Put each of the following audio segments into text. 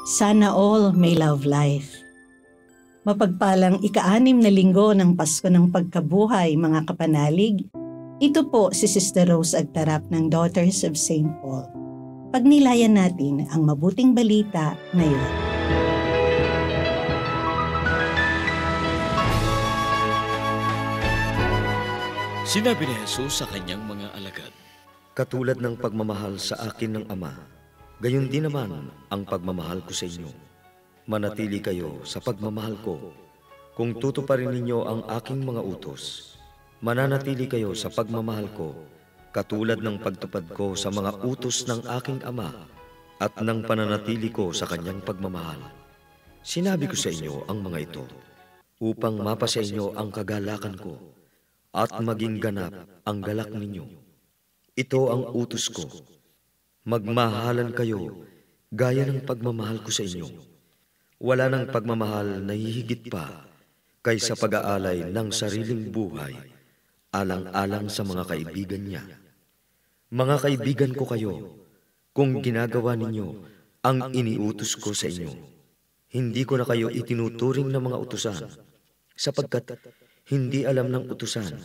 Sana all may love life. Mapagpalang ika-6 na linggo ng Pasko ng Pagkabuhay, mga kapanalig. Ito po si Sister Rose Agtarap ng Daughters of St. Paul. Pagnilayan natin ang mabuting balita ngayon. Sinabi ni Jesus sa kanyang mga alagad, "Katulad ng pagmamahal sa akin ng Ama, gayon din naman ang pagmamahal ko sa inyo. Manatili kayo sa pagmamahal ko. Kung tutuparin ninyo ang aking mga utos, mananatili kayo sa pagmamahal ko, katulad ng pagtupad ko sa mga utos ng aking Ama at ng pananatili ko sa kanyang pagmamahal. Sinabi ko sa inyo ang mga ito, upang mapasa inyo ang kagalakan ko at maging ganap ang galak ninyo. Ito ang utos ko. Magmahalan kayo gaya ng pagmamahal ko sa inyo. Wala nang pagmamahal na hihigit pa kaysa pag-aalay ng sariling buhay alang-alang sa mga kaibigan niya. Mga kaibigan ko kayo, kung ginagawa ninyo ang iniutos ko sa inyo. Hindi ko na kayo itinuturing na mga utusan, sapagkat hindi alam ng utusan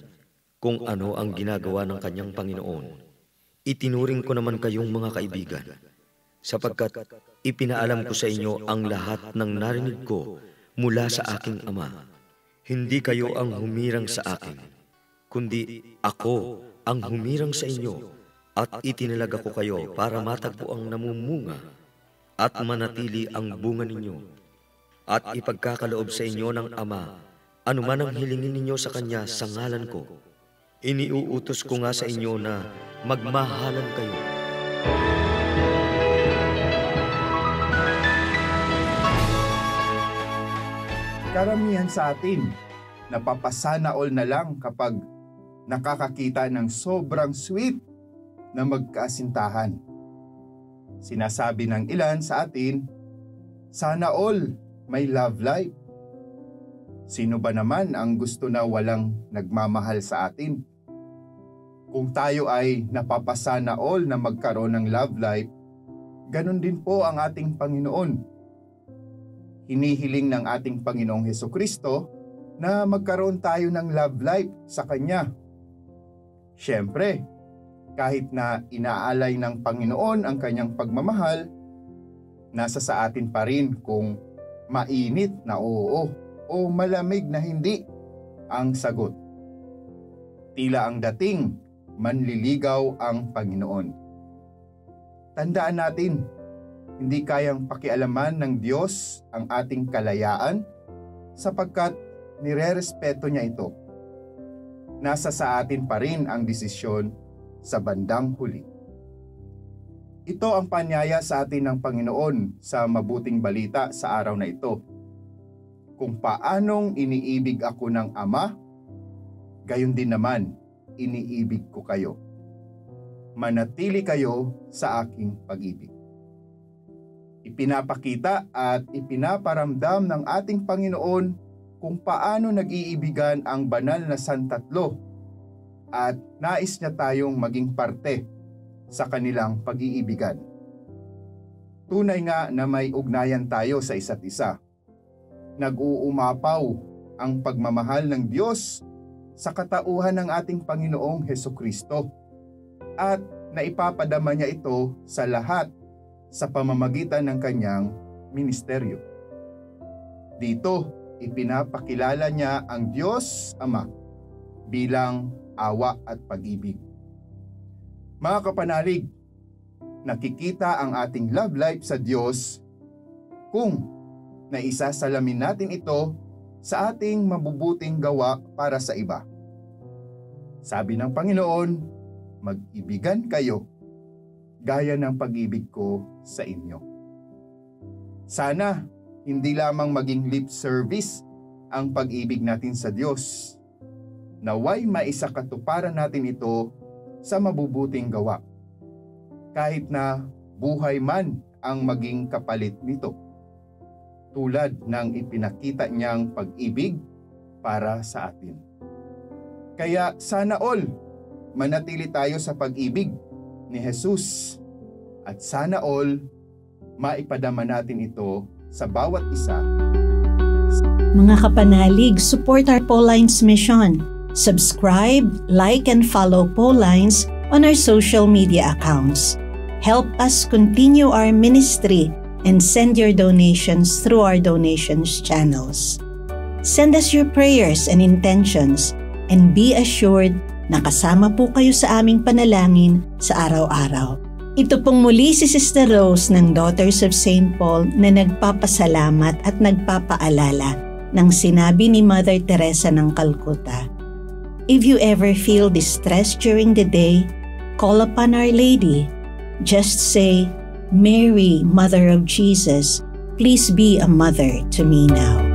kung ano ang ginagawa ng kanyang Panginoon. Itinuring ko naman kayong mga kaibigan, sapagkat ipinaalam ko sa inyo ang lahat ng narinig ko mula sa aking Ama. Hindi kayo ang humirang sa akin, kundi ako ang humirang sa inyo at itinalaga ko kayo para matagpo ang namumunga at manatili ang bunga ninyo at ipagkakaloob sa inyo ng Ama anuman ang hilingin ninyo sa Kanya sa ngalan ko. Iniuutos ko nga sa inyo na magmahalan kayo." Karamihan sa atin, napapasana all na lang kapag nakakakita ng sobrang sweet na magkaasintahan. Sinasabi ng ilan sa atin, sana all may love life. Sino ba naman ang gusto na walang nagmamahal sa atin? Kung tayo ay napapasana all na magkaroon ng love life, ganun din po ang ating Panginoon. Hinihiling ng ating Panginoong Hesukristo na magkaroon tayo ng love life sa Kanya. Siyempre, kahit na inaalay ng Panginoon ang Kanyang pagmamahal, nasa sa atin pa rin kung mainit na oo o malamig na hindi ang sagot. Tila ang dating manliligaw ang Panginoon. Tandaan natin, hindi kayang pakialaman ng Diyos ang ating kalayaan sapagkat nirerespeto niya ito. Nasa sa atin pa rin ang desisyon sa bandang huli. Ito ang panyaya sa atin ng Panginoon sa mabuting balita sa araw na ito. Kung paanong iniibig ako ng Ama, gayon din naman iniibig ko kayo. Manatili kayo sa aking pag-ibig. Ipinapakita at ipinaparamdam ng ating Panginoon kung paano nag-iibigan ang banal na Santatlo at nais niya tayong maging parte sa kanilang pag-iibigan. Tunay nga na may ugnayan tayo sa isa't isa. Nag-uumapaw ang pagmamahal ng Diyos sa katauhan ng ating Panginoong Hesukristo at naipapadama niya ito sa lahat sa pamamagitan ng kanyang ministeryo. Dito, ipinapakilala niya ang Diyos Ama bilang awa at pag-ibig. Mga kapanalig, nakikita ang ating love life sa Diyos kung naisasalamin natin ito sa ating mabubuting gawa para sa iba. Sabi ng Panginoon, mag-ibigan kayo gaya ng pag-ibig ko sa inyo. Sana hindi lamang maging lip service ang pag-ibig natin sa Diyos. Naway maisakatuparan natin ito sa mabubuting gawa, kahit na buhay man ang maging kapalit nito, tulad ng ipinakita niyang pag-ibig para sa atin. Kaya sana all manatili tayo sa pag-ibig ni Jesus at sana all maipadama natin ito sa bawat isa. Mga kapanalig, support our Pauline's mission. Subscribe, like, and follow Pauline's on our social media accounts. Help us continue our ministry and send your donations through our donations channels. Send us your prayers and intentions and be assured na kasama po kayo sa aming panalangin sa araw-araw. Ito pong muli si Sister Rose ng Daughters of St. Paul na nagpapasalamat at nagpapaalala ng sinabi ni Mother Teresa ng Calcutta. If you ever feel distressed during the day, call upon Our Lady. Just say, Mary, Mother of Jesus, please be a mother to me now.